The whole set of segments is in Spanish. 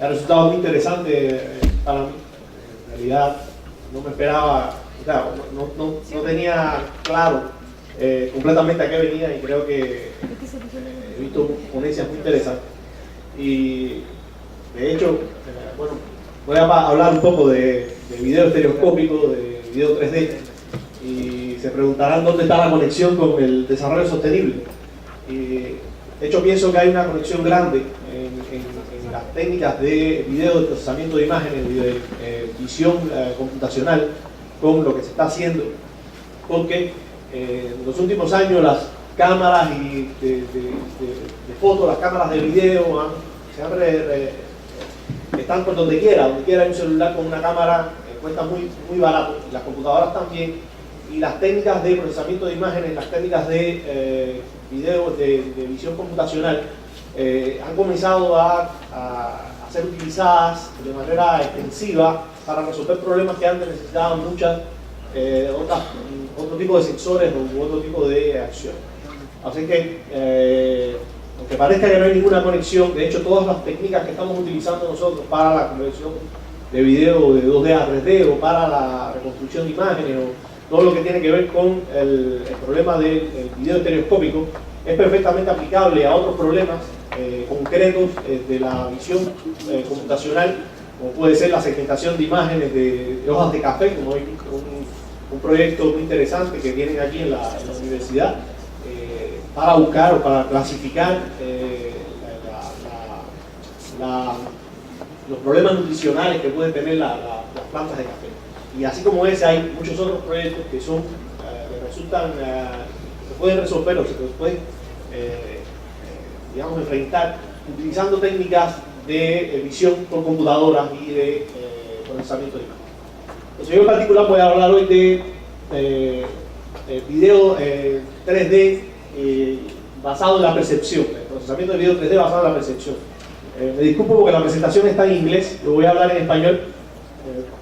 Ha resultado muy interesante para mí. En realidad no me esperaba, claro, no tenía claro completamente a qué venía, y creo que he visto ponencias muy interesantes. Y de hecho, bueno, voy a hablar un poco de video estereoscópico, de video 3D, y se preguntarán dónde está la conexión con el desarrollo sostenible. Y de hecho pienso que hay una conexión grande en las técnicas de video, de procesamiento de imágenes, de visión computacional, con lo que se está haciendo, porque en los últimos años las cámaras de fotos, las cámaras de video están por donde quiera hay un celular con una cámara, cuesta muy barato, y las computadoras también, y las técnicas de procesamiento de imágenes, las técnicas de video, de visión computacional, han comenzado a ser utilizadas de manera extensiva para resolver problemas que antes necesitaban muchas otro tipo de sensores u otro tipo de acciones. Así que, aunque parezca que no hay ninguna conexión, de hecho todas las técnicas que estamos utilizando nosotros para la conversión de video de 2D a 3D, o para la reconstrucción de imágenes, o todo lo que tiene que ver con el problema del video estereoscópico, es perfectamente aplicable a otros problemas concretos de la visión computacional, como puede ser la segmentación de imágenes de hojas de café, como hay un proyecto muy interesante que tienen aquí en la universidad, para buscar o para clasificar los problemas nutricionales que pueden tener las plantas de café. Y así como ese, hay muchos otros proyectos que son, que resultan, se pueden resolver o se pueden, digamos, enfrentar utilizando técnicas de visión por computadoras y de procesamiento de imágenes. Entonces, yo en particular voy a hablar hoy de video 3D basado en la percepción, el procesamiento de video 3D basado en la percepción. Me disculpo porque la presentación está en inglés, yo voy a hablar en español,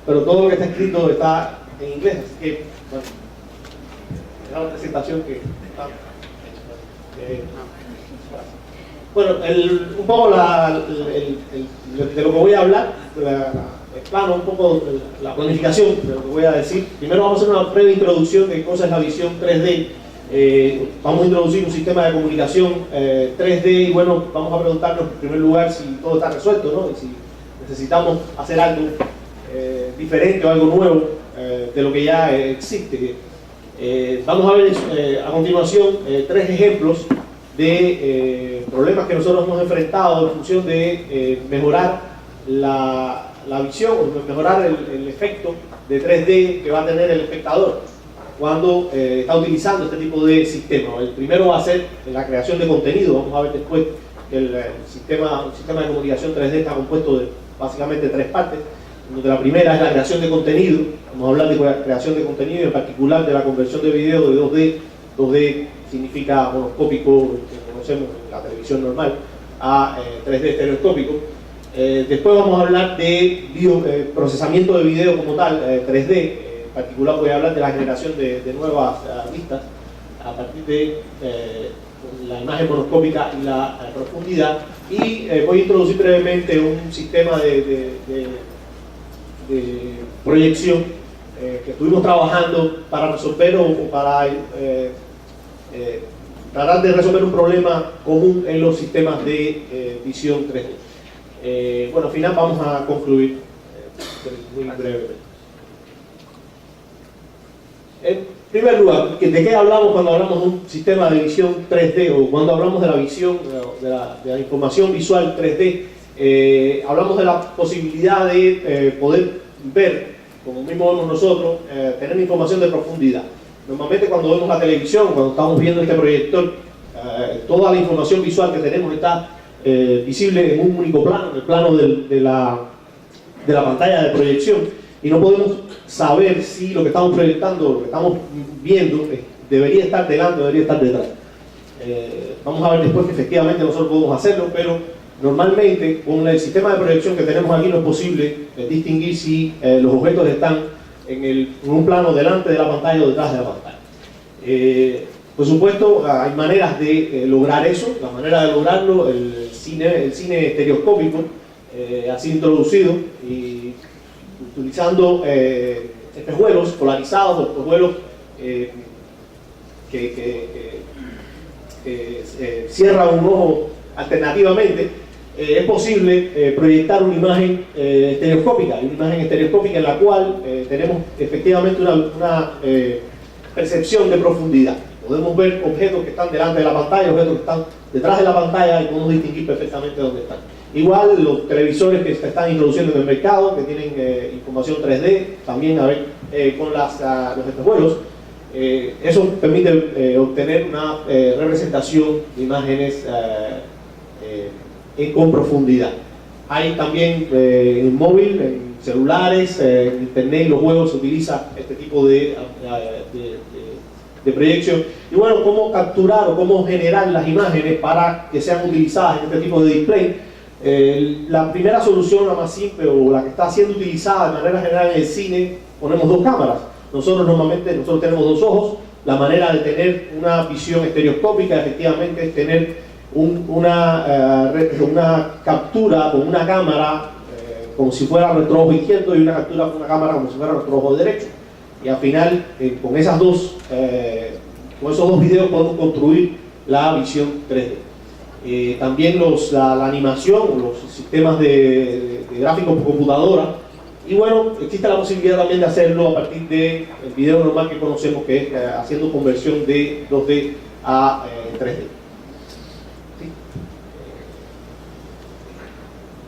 pero todo lo que está escrito está en inglés, así que, bueno, es la presentación que está. Bueno, un poco de lo que voy a hablar, explano un poco la planificación de lo que voy a decir. Primero vamos a hacer una breve introducción de cosa es la visión 3D. Vamos a introducir un sistema de comunicación 3D, y bueno, vamos a preguntarnos en primer lugar si todo está resuelto, ¿no? Y si necesitamos hacer algo diferente o algo nuevo de lo que ya existe. Vamos a ver a continuación tres ejemplos de problemas que nosotros hemos enfrentado en función de mejorar la visión, o mejorar el efecto de 3D que va a tener el espectador cuando está utilizando este tipo de sistema. El primero va a ser la creación de contenido. Vamos a ver después que un sistema de comunicación 3D está compuesto de básicamente tres partes, donde la primera es la creación de contenido. Vamos a hablar de creación de contenido, y en particular de la conversión de video de 2D. 2D significa monoscópico, que conocemos en la televisión normal, a 3D estereoscópico. Después vamos a hablar de procesamiento de video como tal, 3D. En particular voy a hablar de la generación de nuevas vistas a partir de la imagen monoscópica y la profundidad. Y voy a introducir brevemente un sistema de proyección que estuvimos trabajando para resolver o para tratar de resolver un problema común en los sistemas de visión 3D. Bueno, al final vamos a concluir muy brevemente. En primer lugar, ¿de qué hablamos cuando hablamos de un sistema de visión 3D, o cuando hablamos de la visión, de la información visual 3D? Hablamos de la posibilidad de poder ver, como mismo vemos nosotros, tener información de profundidad. Normalmente cuando vemos la televisión, cuando estamos viendo este proyector, toda la información visual que tenemos está visible en un único plano, en el plano de la pantalla de proyección, y no podemos saber si lo que estamos proyectando, lo que estamos viendo, debería estar delante o debería estar detrás. Vamos a ver después que efectivamente nosotros podemos hacerlo, pero normalmente con el sistema de proyección que tenemos aquí no es posible distinguir si los objetos están en un plano delante de la pantalla o detrás de la pantalla. Por supuesto, hay maneras de lograr eso. La manera de lograrlo, el cine estereoscópico ha sido introducido y utilizando espejuelos polarizados o espejuelos que cierran un ojo alternativamente. Es posible proyectar una imagen estereoscópica, en la cual tenemos efectivamente una percepción de profundidad. Podemos ver objetos que están delante de la pantalla, objetos que están detrás de la pantalla y podemos distinguir perfectamente dónde están. Igual los televisores que se están introduciendo en el mercado, que tienen información 3D, también a ver con los espejuelos, eso permite obtener una representación de imágenes con profundidad. Hay también en móvil, en celulares, en internet y los juegos se utiliza este tipo de proyección. Y bueno, cómo capturar o cómo generar las imágenes para que sean utilizadas en este tipo de display. La primera solución, la más simple o la que está siendo utilizada de manera general en el cine, ponemos dos cámaras. Nosotros tenemos dos ojos. La manera de tener una visión estereoscópica efectivamente es tener una captura con una cámara como si fuera nuestro ojo izquierdo y una captura con una cámara como si fuera nuestro ojo derecho. Y al final, con esos dos videos podemos construir la visión 3D. También la animación, los sistemas de gráficos por computadora. Y bueno, existe la posibilidad también de hacerlo a partir del video normal que conocemos, que es haciendo conversión de 2D a 3D. ¿Sí?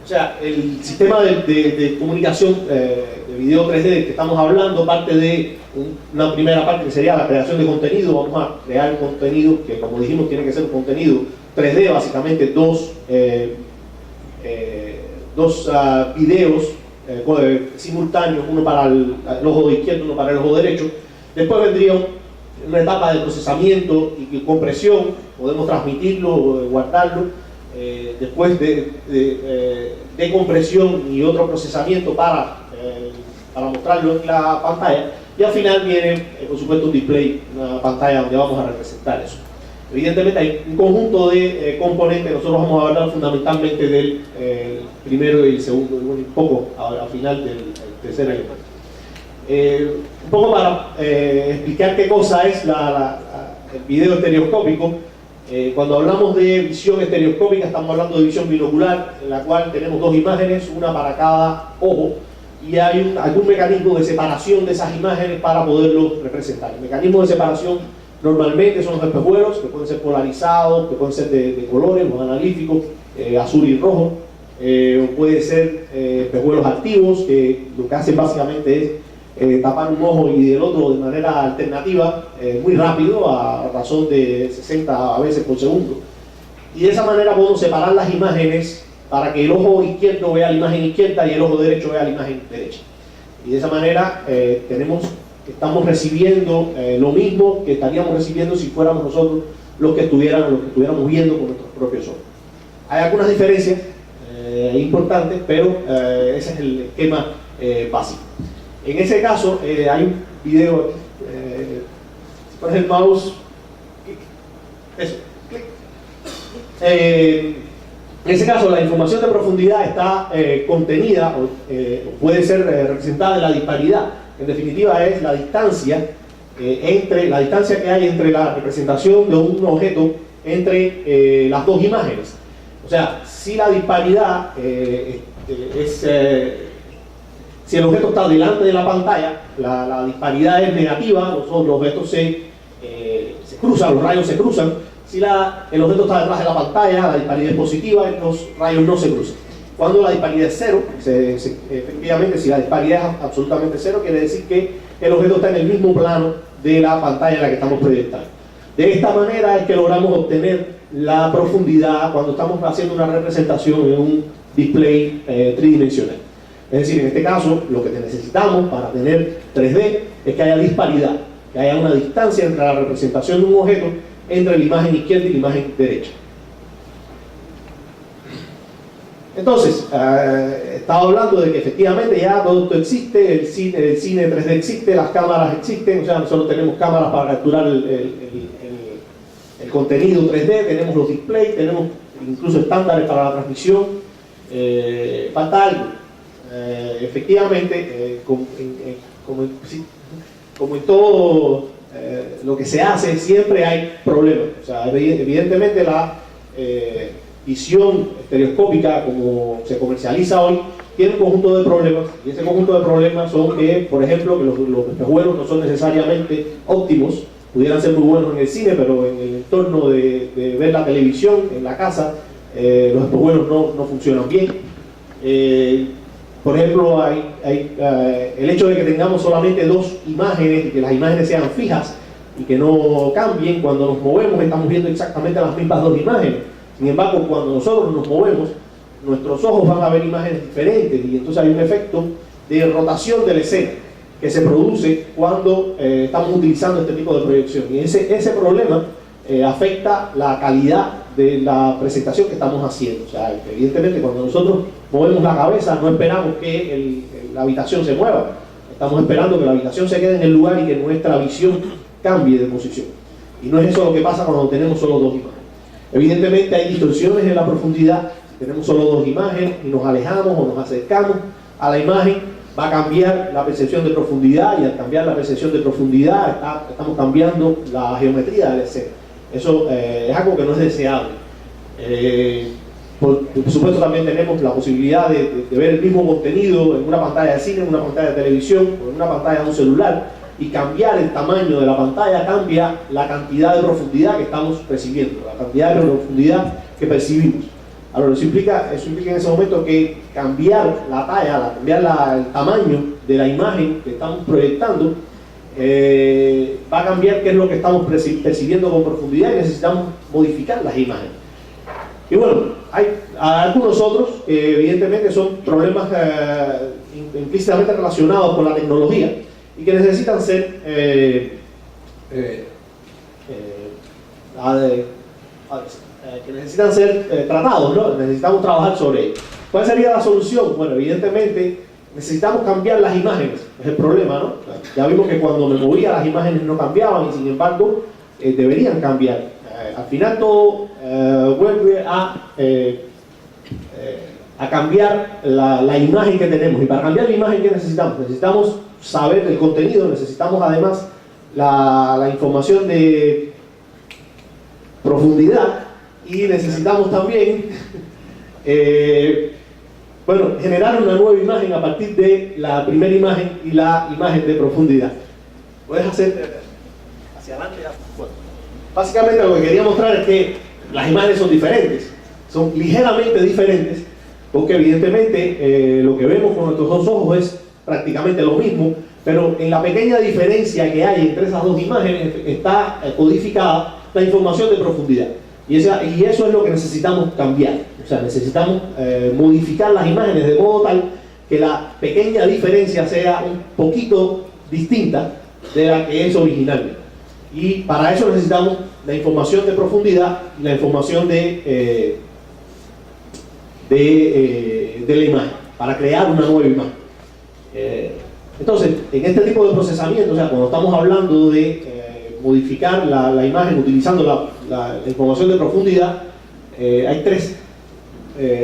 O sea, el sistema de comunicación de video 3D que estamos hablando parte de una primera parte que sería la creación de contenido. Vamos a crear un contenido que, como dijimos, tiene que ser un contenido 3D, básicamente dos videos simultáneos, uno para el ojo izquierdo, uno para el ojo derecho. Después vendría una etapa de procesamiento y compresión, podemos transmitirlo, guardarlo, después de compresión y otro procesamiento para mostrarlo en la pantalla, y al final viene, por supuesto, un display, una pantalla donde vamos a representar eso. Evidentemente hay un conjunto de componentes. Nosotros vamos a hablar fundamentalmente del primero y el segundo, y un poco al final del tercer elemento. Un poco para explicar qué cosa es el video estereoscópico. Cuando hablamos de visión estereoscópica estamos hablando de visión binocular, en la cual tenemos dos imágenes, una para cada ojo, y hay algún mecanismo de separación de esas imágenes para poderlo representar. El mecanismo de separación normalmente son los espejuelos, que pueden ser polarizados, que pueden ser de colores, los analíticos, azul y rojo, o puede ser espejuelos activos, que lo que hacen básicamente es tapar un ojo y el otro de manera alternativa, muy rápido, a razón de 60 veces por segundo. Y de esa manera podemos separar las imágenes para que el ojo izquierdo vea la imagen izquierda y el ojo derecho vea la imagen derecha. Y de esa manera estamos recibiendo lo mismo que estaríamos recibiendo si fuéramos nosotros los que estuviéramos viendo con nuestros propios ojos. Hay algunas diferencias importantes, pero ese es el esquema básico. En ese caso, hay un video aquí. Si pones el mouse, eso, clic. En ese caso, la información de profundidad está contenida o puede ser representada en la disparidad. En definitiva, es la distancia que hay entre la representación de un objeto entre las dos imágenes. O sea, si la disparidad si el objeto está delante de la pantalla, la disparidad es negativa, los objetos se cruzan, los rayos se cruzan. Si el objeto está detrás de la pantalla, la disparidad es positiva y los rayos no se cruzan. Cuando la disparidad es cero, efectivamente, si la disparidad es absolutamente cero, quiere decir que el objeto está en el mismo plano de la pantalla en la que estamos proyectando. De esta manera es que logramos obtener la profundidad cuando estamos haciendo una representación en un display tridimensional. Es decir, en este caso, lo que necesitamos para tener 3D es que haya disparidad, que haya una distancia entre la representación de un objeto entre la imagen izquierda y la imagen derecha. Entonces, estaba hablando de que efectivamente ya todo esto existe, el cine 3D existe, las cámaras existen, o sea, nosotros tenemos cámaras para capturar contenido 3D, tenemos los displays, tenemos incluso estándares para la transmisión. Falta algo. Efectivamente, como en todo lo que se hace, siempre hay problemas. O sea, evidentemente la visión estereoscópica, como se comercializa hoy, tiene un conjunto de problemas, y ese conjunto de problemas son que, por ejemplo, que los espejuelos no son necesariamente óptimos. Pudieran ser muy buenos en el cine, pero en el entorno de ver la televisión, en la casa, los espejuelos no funcionan bien. Por ejemplo, el hecho de que tengamos solamente dos imágenes y que las imágenes sean fijas y que no cambien, cuando nos movemos estamos viendo exactamente las mismas dos imágenes. Sin embargo, cuando nosotros nos movemos, nuestros ojos van a ver imágenes diferentes, y entonces hay un efecto de rotación de la escena que se produce cuando estamos utilizando este tipo de proyección, y ese problema afecta la calidad de la presentación que estamos haciendo. O sea, evidentemente cuando nosotros movemos la cabeza no esperamos que la habitación se mueva, estamos esperando que la habitación se quede en el lugar y que nuestra visión cambie de posición, y no es eso lo que pasa cuando tenemos solo dos imágenes. Evidentemente hay distorsiones en la profundidad. Si tenemos solo dos imágenes y nos alejamos o nos acercamos a la imagen, va a cambiar la percepción de profundidad, y al cambiar la percepción de profundidad estamos cambiando la geometría de la escena. Eso es algo que no es deseable. Por supuesto, también tenemos la posibilidad de ver el mismo contenido en una pantalla de cine, en una pantalla de televisión o en una pantalla de un celular, y cambiar el tamaño de la pantalla cambia la cantidad de profundidad que estamos percibiendo, la cantidad de profundidad que percibimos. Ahora, eso implica en ese momento que cambiar la talla, cambiar el tamaño de la imagen que estamos proyectando, va a cambiar qué es lo que estamos percibiendo con profundidad, y necesitamos modificar las imágenes. Y bueno, hay algunos otros que evidentemente son problemas implícitamente relacionados con la tecnología y que necesitan ser tratados, ¿no? Necesitamos trabajar sobre ello. ¿Cuál sería la solución? Bueno, evidentemente necesitamos cambiar las imágenes, es el problema, ¿no? Ya vimos que cuando me movía las imágenes no cambiaban, y sin embargo deberían cambiar. Al final todo vuelve a cambiar la imagen que tenemos, y para cambiar la imagen, ¿qué necesitamos? Necesitamos saber el contenido, necesitamos además la información de profundidad, y necesitamos también generar una nueva imagen a partir de la primera imagen y la imagen de profundidad. Puedes hacer hacia adelante. Bueno, básicamente lo que quería mostrar es que las imágenes son diferentes, son ligeramente diferentes, porque evidentemente lo que vemos con nuestros dos ojos es prácticamente lo mismo, pero en la pequeña diferencia que hay entre esas dos imágenes está codificada la información de profundidad, y eso es lo que necesitamos cambiar. O sea, necesitamos modificar las imágenes de modo tal que la pequeña diferencia sea un poquito distinta de la que es originalmente, y para eso necesitamos la información de profundidad y la información de la imagen para crear una nueva imagen. Entonces, en este tipo de procesamiento, o sea, cuando estamos hablando de modificar la imagen utilizando la información de profundidad, hay tres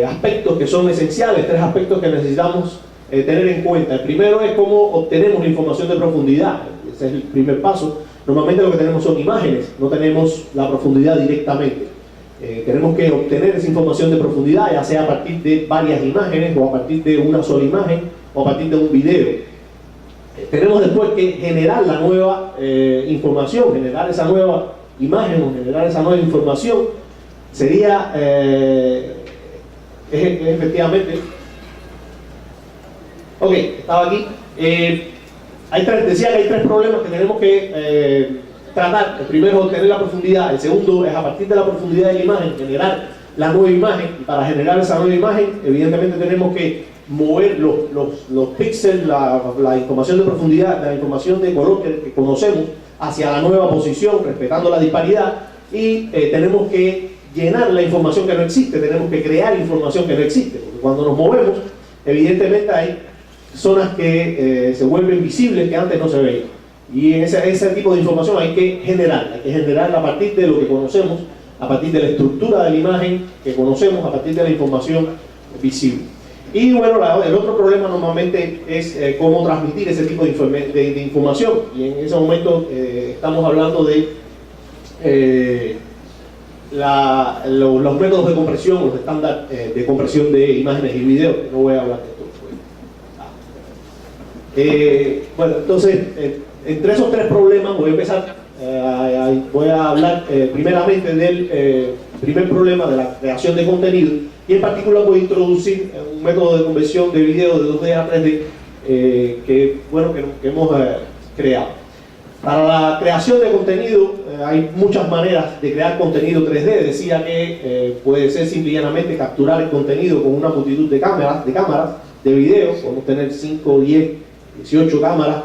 aspectos que son esenciales, tres aspectos que necesitamos tener en cuenta. El primero es cómo obtenemos la información de profundidad. Ese es el primer paso. Normalmente lo que tenemos son imágenes, no tenemos la profundidad directamente. Tenemos que obtener esa información de profundidad, ya sea a partir de varias imágenes, o a partir de una sola imagen, o a partir de un video. Tenemos después que generar la nueva información, generar esa nueva imagen o generar esa nueva información. Sería efectivamente, ok, estaba aquí. Decía que hay tres problemas que tenemos que tratar. El primero es obtener la profundidad, el segundo es a partir de la profundidad de la imagen generar la nueva imagen, y para generar esa nueva imagen evidentemente tenemos que mover los píxeles, la información de profundidad, la información de color que conocemos, hacia la nueva posición, respetando la disparidad, y tenemos que llenar la información que no existe, tenemos que crear información que no existe, porque cuando nos movemos evidentemente hay zonas que se vuelven visibles que antes no se veían. Y en ese tipo de información hay que generarla a partir de lo que conocemos, a partir de la estructura de la imagen que conocemos, a partir de la información visible. Y bueno, el otro problema normalmente es cómo transmitir ese tipo de información. Y en ese momento estamos hablando de los métodos de compresión, los estándares de compresión de imágenes y videos. No voy a hablar de esto. Bueno, entonces, entre esos tres problemas voy a empezar, voy a hablar primeramente del primer problema de la creación de contenido, y en particular voy a introducir un método de conversión de video de 2D a 3D que hemos creado. Para la creación de contenido hay muchas maneras de crear contenido 3D. Decía que puede ser simple y llanamente capturar el contenido con una multitud de cámaras de video. Podemos tener 5, 10, 18 cámaras,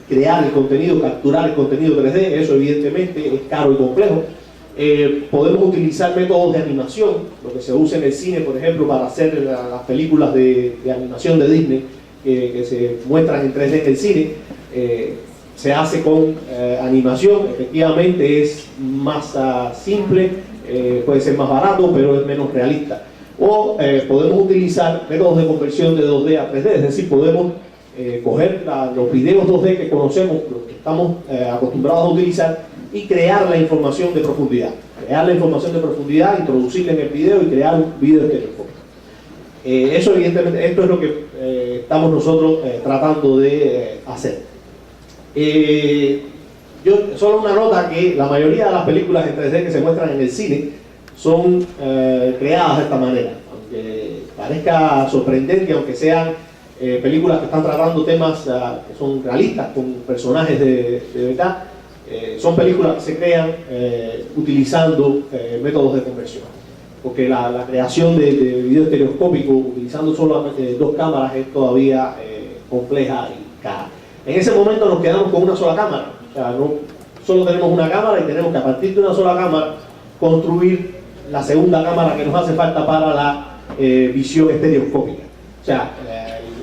crear el contenido, capturar el contenido 3D. Eso evidentemente es caro y complejo. Podemos utilizar métodos de animación, lo que se usa en el cine, por ejemplo, para hacer las películas de animación de Disney que se muestran en 3D en el cine. Se hace con animación, efectivamente es más simple, puede ser más barato, pero es menos realista. O podemos utilizar métodos de conversión de 2D a 3D, es decir, podemos coger los videos 2D que conocemos, los que estamos acostumbrados a utilizar, y crear la información de profundidad. Crear la información de profundidad, introducirla en el video y crear un video estereoscópico. Eso evidentemente, esto es lo que estamos nosotros tratando de hacer. Solo una nota, que la mayoría de las películas en 3D que se muestran en el cine son creadas de esta manera. Aunque parezca sorprendente, aunque sean películas que están tratando temas que son realistas, con personajes de verdad, son películas que se crean utilizando métodos de conversión. Porque la creación de video estereoscópico utilizando solamente 2 cámaras es todavía compleja y cara. En ese momento nos quedamos con una sola cámara. O sea, no solo tenemos una cámara y tenemos que, a partir de una sola cámara, construir la segunda cámara que nos hace falta para la visión estereoscópica. O sea,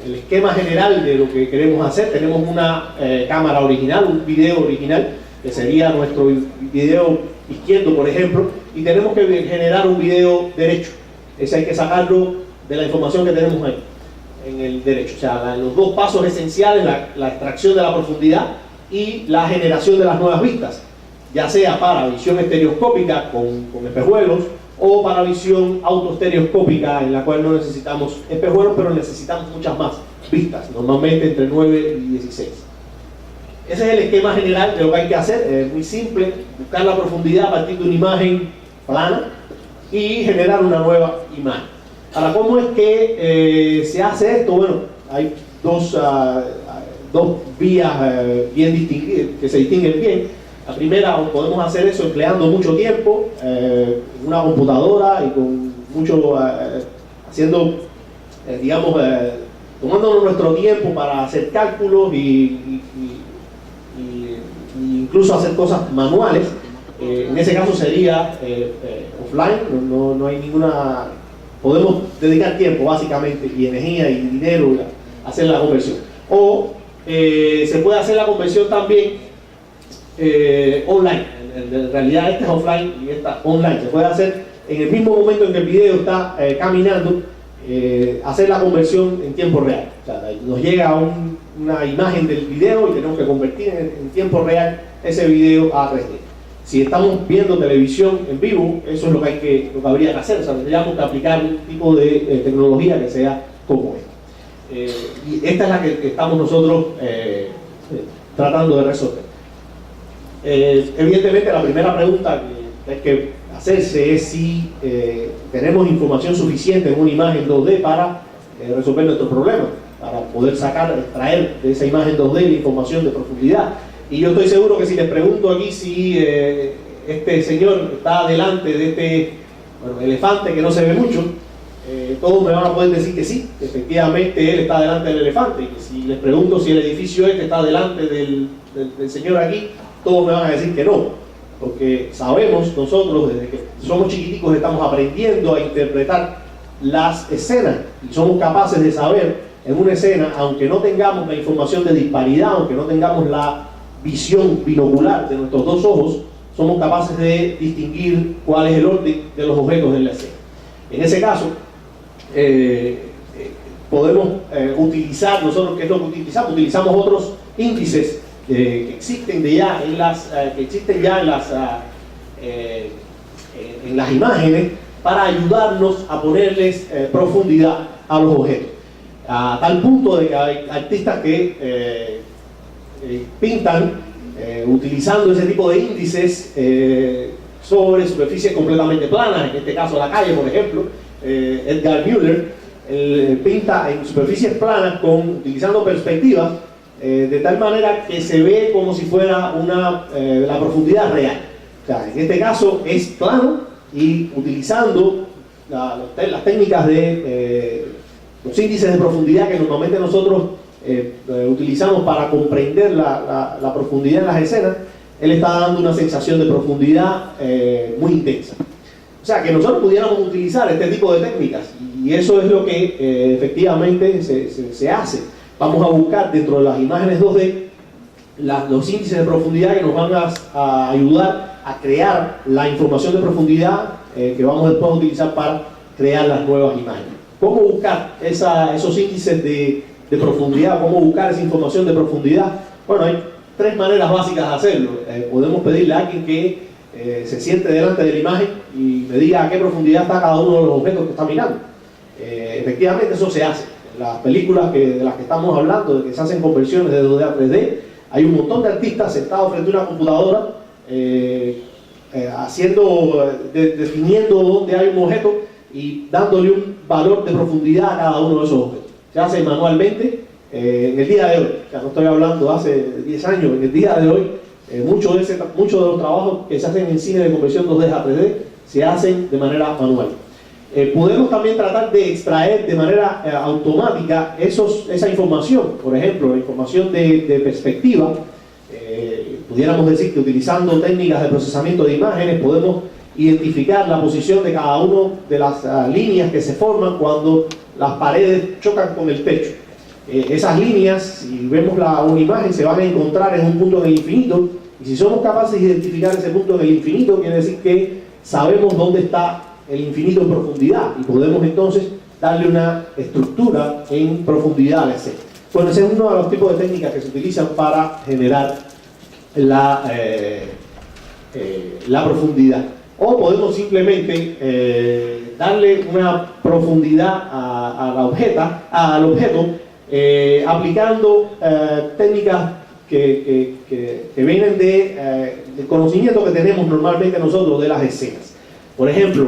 el esquema general de lo que queremos hacer: tenemos una cámara original, un video original, que sería nuestro video izquierdo, por ejemplo, y tenemos que generar un video derecho. Ese hay que sacarlo de la información que tenemos ahí, en el derecho. O sea, los 2 pasos esenciales: la extracción de la profundidad y la generación de las nuevas vistas, ya sea para visión estereoscópica con espejuelos, o para visión autoestereoscópica, en la cual no necesitamos espejuelos, pero necesitamos muchas más vistas, normalmente entre 9 y 16. Ese es el esquema general de lo que hay que hacer. Es muy simple: buscar la profundidad a partir de una imagen plana y generar una nueva imagen. Ahora, ¿cómo es que se hace esto? Bueno, hay dos vías bien distinguidas, que se distinguen bien. La primera, podemos hacer eso empleando mucho tiempo en una computadora y con mucho, haciendo, tomándonos nuestro tiempo para hacer cálculos y incluso hacer cosas manuales. En ese caso sería offline, no hay ninguna... Podemos dedicar tiempo, básicamente, y energía y dinero a hacer la conversión. O se puede hacer la conversión también online. En realidad esta es offline y esta online. Se puede hacer en el mismo momento en que el video está caminando, hacer la conversión en tiempo real. O sea, nos llega una imagen del video y tenemos que convertir en tiempo real ese video a 3D. Si estamos viendo televisión en vivo, eso es lo que habría que hacer. O sea, tendríamos que aplicar un tipo de tecnología que sea como esta. Y esta es la que estamos nosotros tratando de resolver. Evidentemente, la primera pregunta que hay que hacerse es si tenemos información suficiente en una imagen 2D para resolver nuestro problema, para poder extraer de esa imagen 2D la información de profundidad. Y yo estoy seguro que si les pregunto aquí si este señor está delante de este elefante que no se ve mucho, todos me van a poder decir que sí, que efectivamente él está delante del elefante. Y que si les pregunto si el edificio este está delante del señor aquí, todos me van a decir que no, porque sabemos nosotros, desde que somos chiquiticos, estamos aprendiendo a interpretar las escenas y somos capaces de saber en una escena, aunque no tengamos la información de disparidad, aunque no tengamos visión binocular de nuestros dos ojos, somos capaces de distinguir cuál es el orden de los objetos en la escena. En ese caso, podemos utilizar, nosotros, ¿qué es lo que utilizamos? Utilizamos otros índices que existen ya en las imágenes para ayudarnos a ponerles profundidad a los objetos. A tal punto de que hay artistas que pintan utilizando ese tipo de índices sobre superficies completamente planas, en este caso la calle, por ejemplo. Edgar Müller pinta en superficies planas utilizando perspectivas de tal manera que se ve como si fuera la profundidad real. O sea, en este caso es plano y utilizando las técnicas de los índices de profundidad que normalmente nosotros utilizamos para comprender la profundidad en las escenas, él está dando una sensación de profundidad muy intensa. O sea, que nosotros pudiéramos utilizar este tipo de técnicas, y eso es lo que efectivamente se hace. Vamos a buscar dentro de las imágenes 2D los índices de profundidad que nos van a ayudar a crear la información de profundidad que vamos después a utilizar para crear las nuevas imágenes. ¿Cómo buscar esos índices de profundidad? ¿Cómo buscar esa información de profundidad? Bueno, hay tres maneras básicas de hacerlo. Podemos pedirle a alguien que se siente delante de la imagen y me diga a qué profundidad está cada uno de los objetos que está mirando. Efectivamente eso se hace. En las películas de las que estamos hablando, de que se hacen conversiones de 2D a 3D, hay un montón de artistas sentados frente a una computadora definiendo dónde hay un objeto y dándole un valor de profundidad a cada uno de esos objetos. Se hace manualmente en el día de hoy, ya no estoy hablando hace 10 años, en el día de hoy muchos de los trabajos que se hacen en cine de conversión 2D a 3D se hacen de manera manual. Podemos también tratar de extraer de manera automática esa información, por ejemplo, la información de perspectiva. Pudiéramos decir que utilizando técnicas de procesamiento de imágenes podemos identificar la posición de cada una de las líneas que se forman cuando las paredes chocan con el techo. Esas líneas, si vemos una imagen, se van a encontrar en un punto en el infinito, y si somos capaces de identificar ese punto en el infinito, quiere decir que sabemos dónde está el infinito en profundidad, y podemos entonces darle una estructura en profundidad a la escena. Bueno, ese es uno de los tipos de técnicas que se utilizan para generar la profundidad. O podemos simplemente darle una profundidad al objeto aplicando técnicas que vienen del conocimiento que tenemos normalmente nosotros de las escenas. Por ejemplo,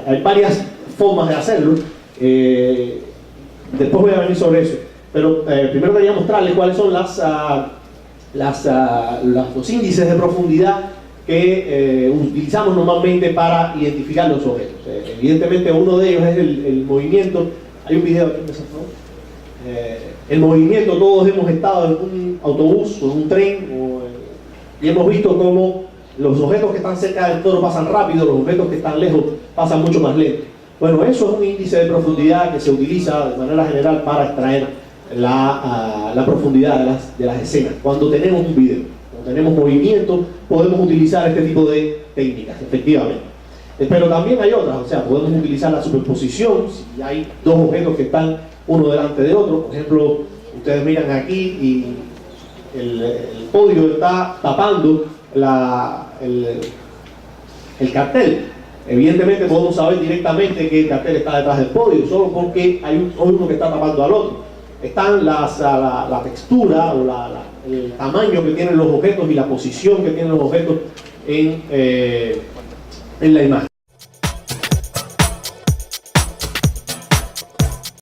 hay varias formas de hacerlo. Después voy a venir sobre eso. Pero primero quería mostrarles cuáles son los índices de profundidad que utilizamos normalmente para identificar los objetos. Evidentemente uno de ellos es el movimiento. Hay un video aquí, por favor. El movimiento, todos hemos estado en un autobús o en un tren y hemos visto cómo los objetos que están cerca del toro pasan rápido, los objetos que están lejos pasan mucho más lento. Bueno, eso es un índice de profundidad que se utiliza de manera general para extraer la profundidad de las escenas. Cuando tenemos un video, cuando tenemos movimiento, podemos utilizar este tipo de técnicas, efectivamente. Pero también hay otras, o sea, podemos utilizar la superposición, si hay dos objetos que están uno delante de otro. Por ejemplo, ustedes miran aquí y el podio está tapando el cartel. Evidentemente podemos saber directamente que el cartel está detrás del podio, solo porque hay uno que está tapando al otro. Están la textura o el tamaño que tienen los objetos y la posición que tienen los objetos en la imagen.